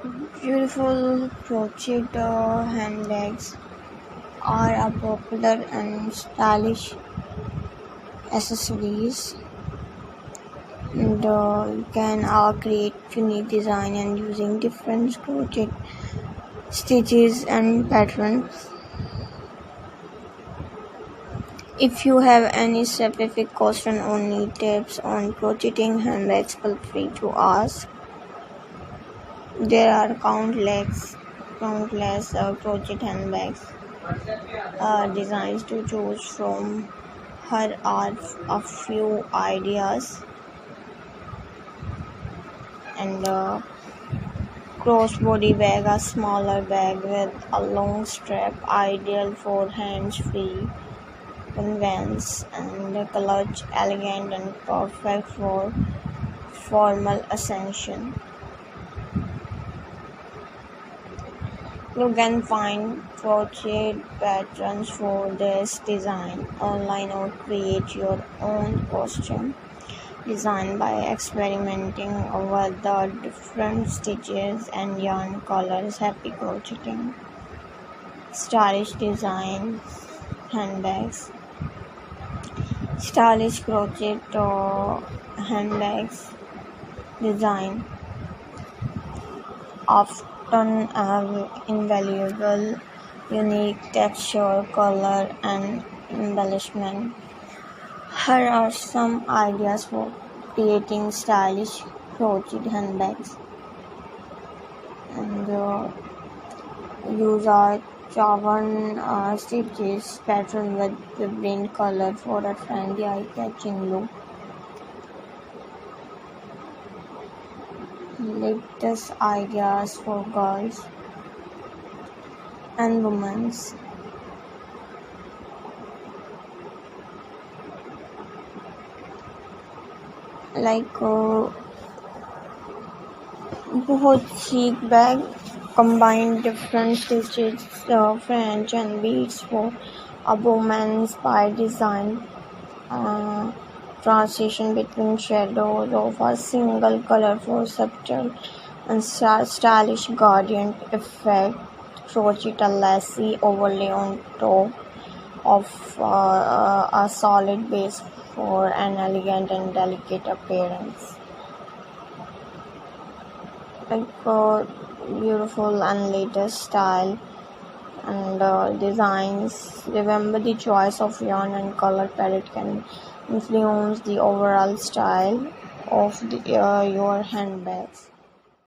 Beautiful crochet handbags are a popular and stylish accessories, and you can create unique design and using different crochet stitches and patterns. If you have any specific question or need tips on crocheting handbags, feel free to ask. There are countless crochet handbags designs to choose from. Here are a few ideas. And crossbody bag, a smaller bag with a long strap, ideal for hands-free conveyance, and a clutch, elegant and perfect for formal ascension. You can find crochet patterns for this design online or create your own costume design by experimenting with the different stitches and yarn colors. Happy crocheting. Stylish designs handbags. Stylish crochet handbags design often have invaluable unique texture, color and embellishment. Here are some ideas for creating stylish crochet handbags. And use a charm stitches pattern with vibrant color for a trendy eye-catching look. Latest ideas for girls and women. Like बहुत chic bag combine different stitches, French and beads for a woman's by design. Transition between shadows of a single color for subtle and stylish gradient effect. Crochet a lacy overlay on top of a solid base for an elegant and delicate appearance. Like beautiful and latest style and designs. Remember, the choice of yarn and color palette can influence the overall style of your handbags.